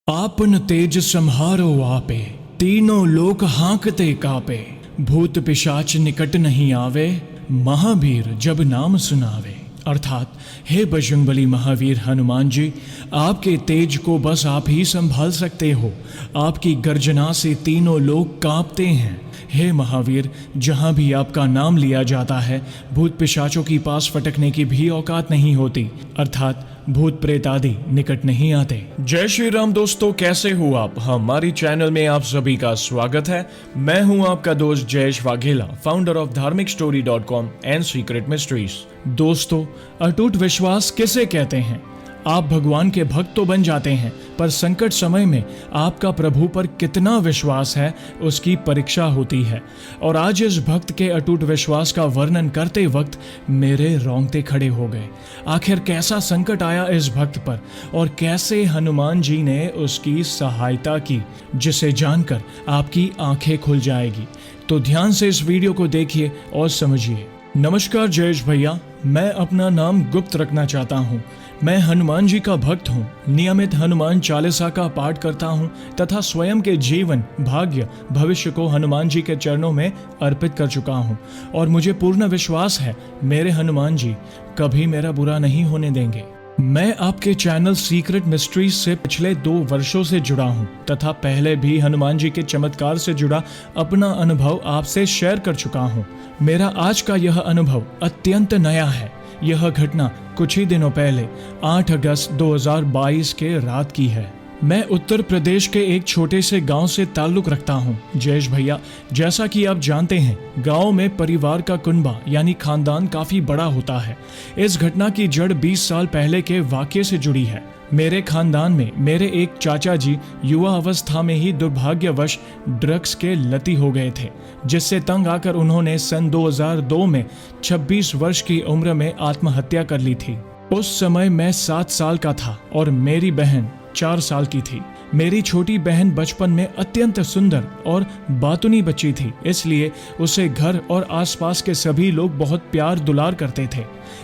आपन तेज संहारो आपे, तीनों लोक हाँकते कापे। भूत पिशाच निकट नहीं आवे, महावीर जब नाम सुनावे। अर्थात हे बजरंगबली महावीर हनुमान जी, आपके तेज को बस आप ही संभाल सकते हो। आपकी गर्जना से तीनों लोग कांपते हैं। हे महावीर, जहाँ भी आपका नाम लिया जाता है, भूत पिशाचों की पास फटकने की भी औकात नहीं होती, अर्थात भूत प्रेत आदि निकट नहीं आते। जय श्री राम दोस्तों, कैसे हो आप? हमारी चैनल में आप सभी का स्वागत है। मैं हूं आपका दोस्त Jayesh Vaghela, founder of dharmicstory.com and secret mysteries. दोस्तों, अटूट विश्वास किसे कहते हैं? आप भगवान के भक्त तो बन जाते हैं, पर संकट समय में आपका प्रभु पर कितना विश्वास है, उसकी परीक्षा होती है। और आज इस भक्त के अटूट विश्वास का वर्णन करते वक्त मेरे रोंगटे खड़े हो गए। आखिर कैसा संकट आया इस भक्त पर और कैसे हनुमान जी ने उसकी सहायता की, जिसे जानकर आपकी आंखें खुल जाएगी। तो ध्यान से इस वीडियो को देखिए और समझिए। नमस्कार जयेश भैया, मैं अपना नाम गुप्त रखना चाहता हूँ। मैं हनुमान जी का भक्त हूँ, नियमित हनुमान चालीसा का पाठ करता हूँ तथा स्वयं के जीवन, भाग्य, भविष्य को हनुमान जी के चरणों में अर्पित कर चुका हूँ। और मुझे पूर्ण विश्वास है मेरे हनुमान जी कभी मेरा बुरा नहीं होने देंगे। मैं आपके चैनल सीक्रेट मिस्ट्रीज से पिछले 2 वर्षों से जुड़ा हूं तथा पहले भी हनुमान जी के चमत्कार से जुड़ा अपना अनुभव आपसे शेयर कर चुका हूं। मेरा आज का यह अनुभव अत्यंत नया है। यह घटना कुछ ही दिनों पहले 8 अगस्त 2022 के रात की है। मैं उत्तर प्रदेश के एक छोटे से गांव से ताल्लुक रखता हूं। जयेश भैया, जैसा कि आप जानते हैं, गांव में परिवार का कुनबा यानी खानदान काफी बड़ा होता है। इस घटना की जड़ 20 साल पहले के वाकये से जुड़ी है। मेरे खानदान में मेरे एक चाचा जी युवा अवस्था में ही दुर्भाग्यवश ड्रग्स के लती हो गए थे, जिससे तंग आकर उन्होंने सन 2002 में 26 वर्ष की उम्र में आत्महत्या कर ली थी। उस समय मैं 7 साल का था और मेरी बहन 4 साल की थी। मेरी छोटी बहन बचपन में अत्यंत सुंदर और बातुनी बच्ची थी, इसलिए उसे घर और आसपास के सभी लोग बहुत प्यार दुलार करते थे।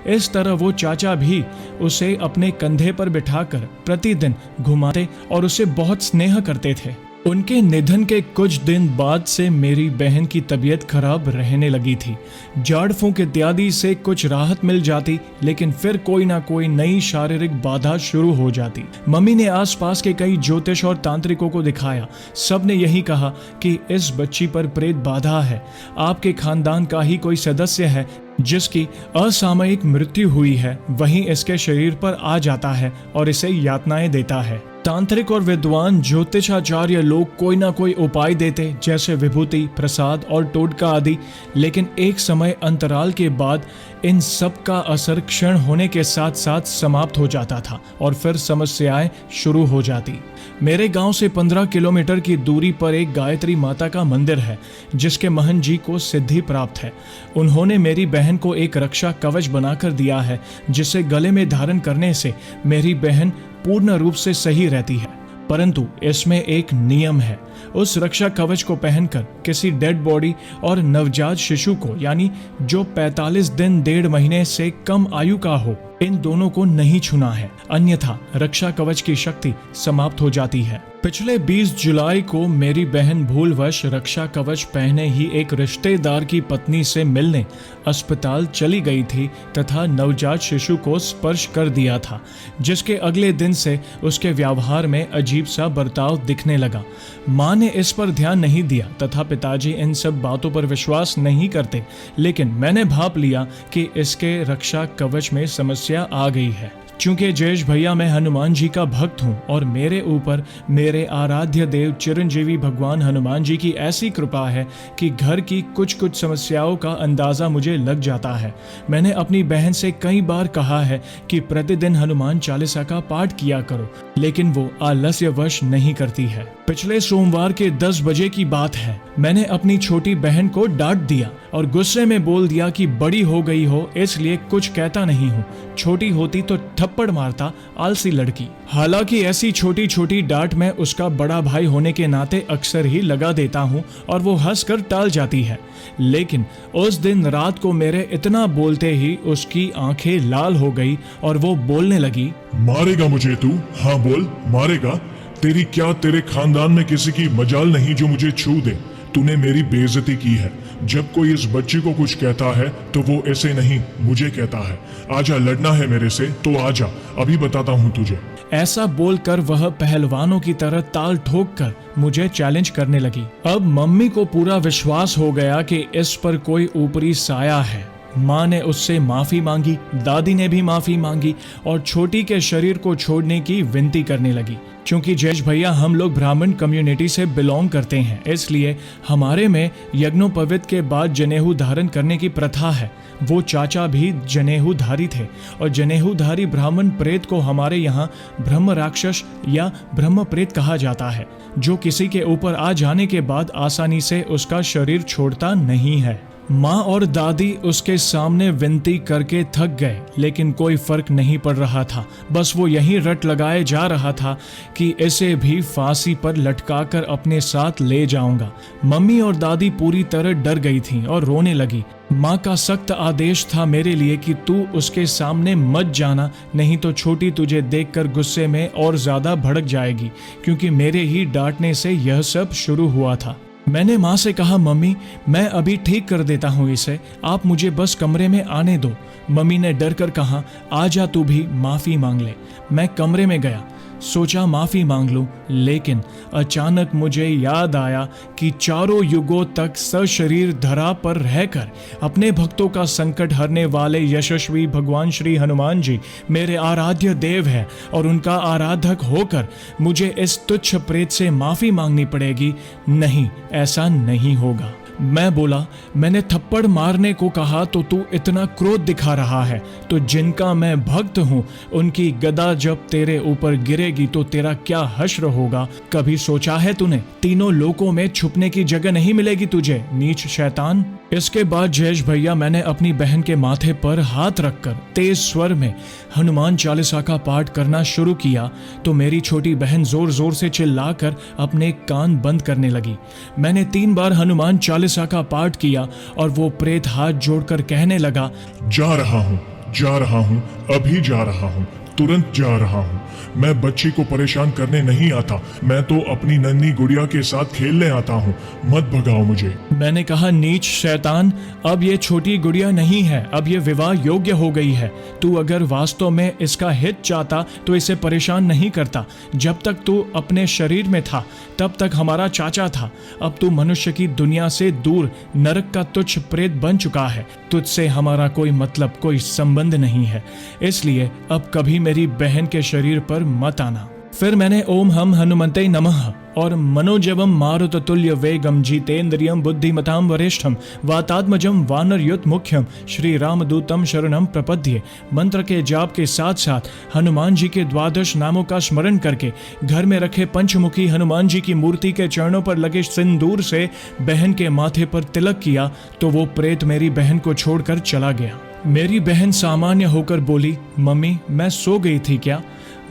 इस तरह वो चाचा भी उसे अपने कंधे पर बिठाकर प्रतिदिन घुमाते और उसे बहुत स्नेह करते थे। उनके निधन के कुछ दिन बाद से मेरी बहन की तबीयत खराब रहने लगी थी। जाड़ फूंक इत्यादि से कुछ राहत मिल जाती, लेकिन फिर कोई ना कोई नई शारीरिक बाधा शुरू हो जाती। मम्मी ने आसपास के कई ज्योतिष और तांत्रिकों को दिखाया। सब ने यही कहा कि इस बच्ची पर प्रेत बाधा है, आपके खानदान का ही कोई सदस्य है जिसकी असामयिक मृत्यु हुई है, वहीं इसके शरीर पर आ जाता है और इसे यातनाएं देता है। तांत्रिक और विद्वान ज्योतिषाचार्य लोग कोई ना कोई उपाय देते, जैसे विभूति, प्रसाद और टोटका आदि, लेकिन एक समय अंतराल के बाद इन सब का असर क्षण होने के साथ साथ समाप्त हो जाता था और फिर समस्याएं शुरू हो जाती। मेरे गांव से 15 किलोमीटर की दूरी पर एक गायत्री माता का मंदिर है, जिसके महंत जी को सिद्धि प्राप्त है। उन्होंने मेरी बहन को एक रक्षा कवच बनाकर दिया है, जिसे गले में धारण करने से मेरी बहन पूर्ण रूप से सही रहती है। परंतु इसमें एक नियम है। उस रक्षा कवच को पहनकर किसी डेड बॉडी और नवजात शिशु को, यानी जो 45 दिन 1.5 महीने से कम आयु का हो, इन दोनों को नहीं छूना है, अन्यथा रक्षा कवच की शक्ति समाप्त हो जाती है। पिछले 20 जुलाई को मेरी बहन भूलवश रक्षा कवच पहने ही एक रिश्तेदार की पत्नी से मिलने अस्पताल चली गई थी तथा नवजात शिशु को स्पर्श कर दिया था, जिसके अगले दिन से उसके व्यवहार में अजीब सा बर्ताव दिखने लगा। माँ ने इस पर ध्यान नहीं दिया तथा पिताजी इन सब बातों पर विश्वास नहीं करते, लेकिन मैंने भाप लिया कि इसके रक्षा कवच में समस्या आ गई है। चूंकि जयेश भैया मैं हनुमान जी का भक्त हूं और मेरे ऊपर मेरे आराध्य देव चिरंजीवी भगवान हनुमान जी की ऐसी कृपा है कि घर की कुछ कुछ समस्याओं का अंदाजा मुझे लग जाता है। मैंने अपनी बहन से कई बार कहा है कि प्रतिदिन हनुमान चालीसा का पाठ किया करो, लेकिन वो आलस्यवश नहीं करती है। पिछले सोमवार के 10 बजे की बात है। मैंने अपनी छोटी बहन को डांट दिया और गुस्से में बोल दिया कि बड़ी हो गई हो इसलिए कुछ कहता नहीं हूँ, छोटी होती तो थप्पड़ मारता, आलसी लड़की। हालांकि ऐसी छोटी छोटी डांट मैं उसका बड़ा भाई होने के नाते अक्सर ही लगा देता हूँ और वो हंसकर टाल जाती है। लेकिन उस दिन रात को मेरे इतना बोलते ही उसकी आंखें लाल हो गई और वो बोलने लगी, मारेगा मुझे तू? हाँ बोल, मारेगा? तेरी क्या तेरे खानदान में किसी की मजाल नहीं जो मुझे छू दे। तूने मेरी बेइज्जती की है। जब कोई इस बच्ची को कुछ कहता है तो वो ऐसे नहीं मुझे कहता है। आजा, लड़ना है मेरे से तो आजा, अभी बताता हूँ तुझे। ऐसा बोलकर वह पहलवानों की तरह ताल ठोक कर मुझे चैलेंज करने लगी। अब मम्मी को पूरा विश्वास हो गया कि इस पर कोई ऊपरी साया है। माँ ने उससे माफी मांगी, दादी ने भी माफी मांगी और छोटी के शरीर को छोड़ने की विनती करने लगी। क्योंकि जयेश भैया हम लोग ब्राह्मण कम्युनिटी से बिलोंग करते हैं, इसलिए हमारे में यज्ञोपवीत के बाद जनेऊ धारण करने की प्रथा है। वो चाचा भी जनेऊधारी थे और जनेऊधारी ब्राह्मण प्रेत को हमारे यहाँ ब्रह्म राक्षस या ब्रह्म प्रेत कहा जाता है, जो किसी के ऊपर आ जाने के बाद आसानी से उसका शरीर छोड़ता नहीं है। माँ और दादी उसके सामने विनती करके थक गए, लेकिन कोई फर्क नहीं पड़ रहा था। बस वो यही रट लगाए जा रहा था कि इसे भी फांसी पर लटकाकर अपने साथ ले जाऊंगा। मम्मी और दादी पूरी तरह डर गई थीं और रोने लगी। माँ का सख्त आदेश था मेरे लिए कि तू उसके सामने मत जाना, नहीं तो छोटी तुझे देखकर गुस्से में और ज्यादा भड़क जाएगी, क्योंकि मेरे ही डांटने से यह सब शुरू हुआ था। मैंने माँ से कहा, मम्मी मैं अभी ठीक कर देता हूँ इसे, आप मुझे बस कमरे में आने दो। मम्मी ने डर कर कहा, आजा तू भी माफ़ी मांग ले। मैं कमरे में गया, सोचा माफ़ी मांग लूँ, लेकिन अचानक मुझे याद आया कि चारों युगों तक सशरीर धरा पर रहकर अपने भक्तों का संकट हरने वाले यशस्वी भगवान श्री हनुमान जी मेरे आराध्य देव है और उनका आराधक होकर मुझे इस तुच्छ प्रेत से माफ़ी मांगनी पड़ेगी। नहीं, ऐसा नहीं होगा। मैं बोला, मैंने थप्पड़ मारने को कहा तो तू इतना क्रोध दिखा रहा है, तो जिनका मैं भक्त हूँ उनकी गदा जब तेरे ऊपर गिरेगी तो तेरा क्या हश्र होगा। कभी सोचा है तूने? तीनों लोकों में छुपने की जगह नहीं मिलेगी तुझे, नीच शैतान। इसके बाद जयेश भैया मैंने अपनी बहन के माथे पर हाथ रखकर तेज स्वर में हनुमान चालीसा का पाठ करना शुरू किया तो मेरी छोटी बहन जोर जोर से चिल्लाकर अपने कान बंद करने लगी। मैंने 3 बार हनुमान चालीसा का पाठ किया और वो प्रेत हाथ जोड़कर कहने लगा, जा रहा हूँ, अभी जा रहा हूँ, तुरंत जा रहा हूँ। मैं बच्ची को परेशान करने नहीं आता, मैं तो अपनी नन्ही गुड़िया के साथ खेलने आता हूँ, मत भगाओ मुझे। मैंने कहा, नीच शैतान, अब ये छोटी गुड़िया नहीं है, अब ये विवाह योग्य हो गई है। तू अगर वास्तव में इसका हित चाहता तो इसे परेशान नहीं करता। जब तक तू अपने शरीर में था तब तक हमारा चाचा था। अब तू मनुष्य की दुनिया से दूर नरक का तुच्छ प्रेत बन चुका है। तुझसे हमारा कोई मतलब, कोई संबंध नहीं है, इसलिए अब कभी मेरी बहन के शरीर पर मत आना। फिर मैंने ओम हम हनुमते नमः और मनोजवम मारुततुल्य वेगम जितेन्द्रियम बुद्धिमताम वरिष्ठम वातात्मजम वानरयुत मुख्यम श्री रामदूतम शरणम प्रपद्ये मंत्र के जाप के साथ साथ हनुमान जी के 12 नामों का स्मरण करके घर में रखे पंचमुखी हनुमान जी की मूर्ति के चरणों पर लगे सिंदूर से बहन के माथे पर तिलक किया तो वो प्रेत मेरी बहन को छोड़कर चला गया। मेरी बहन सामान्य होकर बोली, मम्मी मैं सो गई थी क्या?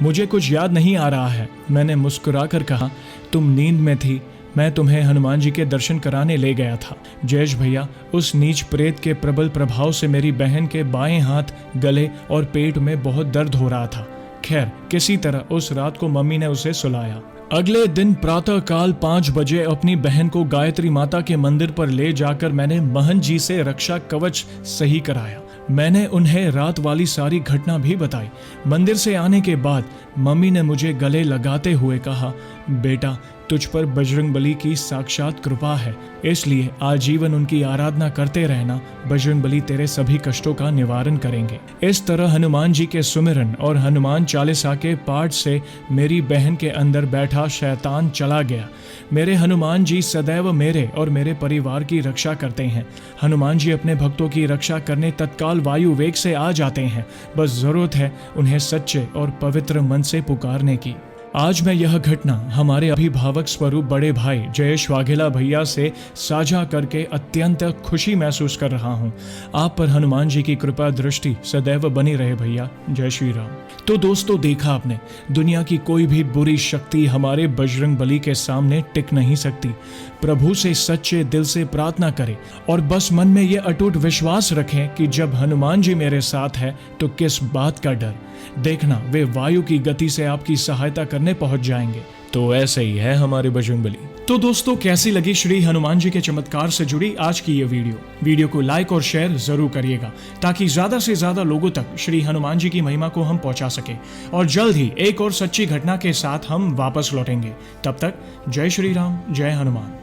मुझे कुछ याद नहीं आ रहा है। मैंने मुस्कुराकर कहा, तुम नींद में थी, मैं तुम्हें हनुमान जी के दर्शन कराने ले गया था। जयेश भैया, उस नीच प्रेत के प्रबल प्रभाव से मेरी बहन के बाएं हाथ, गले और पेट में बहुत दर्द हो रहा था। खैर, किसी तरह उस रात को मम्मी ने उसे सुलाया। अगले दिन प्रातः काल 5 बजे अपनी बहन को गायत्री माता के मंदिर पर ले जाकर मैंने महंत जी से रक्षा कवच सही कराया। मैंने उन्हें रात वाली सारी घटना भी बताई। मंदिर से आने के बाद मम्मी ने मुझे गले लगाते हुए कहा, बेटा तुझ पर बजरंगबली की साक्षात कृपा है, इसलिए आजीवन उनकी आराधना करते रहना। बजरंगबली तेरे सभी कष्टों का निवारण करेंगे। इस तरह हनुमान जी के सुमिरन और हनुमान चालीसा के पाठ से मेरी बहन के अंदर बैठा शैतान चला गया। मेरे हनुमान जी सदैव मेरे और मेरे परिवार की रक्षा करते हैं। हनुमान जी अपने भक्तों की रक्षा करने तत्काल वायु वेग से आ जाते हैं, बस जरूरत है उन्हें सच्चे और पवित्र मन से पुकारने की। आज मैं यह घटना हमारे अभिभावक स्वरूप बड़े भाई जयेश वाघेला भैया से साझा करके अत्यंत खुशी महसूस कर रहा हूँ। आप पर हनुमान जी की कृपा दृष्टि सदैव बनी रहे भैया। जय श्री राम। तो दोस्तों, देखा आपने, दुनिया की कोई भी बुरी शक्ति हमारे बजरंगबली के सामने टिक नहीं सकती। प्रभु से सच्चे दिल से प्रार्थना करें और बस मन में यह अटूट विश्वास रखें कि जब हनुमान जी मेरे साथ है तो किस बात का डर। देखना, वे वायु की गति से आपकी सहायता करने पहुंच जाएंगे। तो ऐसे ही है हमारे बजरंगबली। तो दोस्तों, कैसी लगी श्री हनुमान जी के चमत्कार से जुड़ी आज की ये वीडियो को लाइक और शेयर जरूर करिएगा, ताकि ज्यादा से ज्यादा लोगों तक श्री हनुमान जी की महिमा को हम पहुंचा सके। और जल्द ही एक और सच्ची घटना के साथ हम वापस लौटेंगे। तब तक जय श्री राम, जय हनुमान।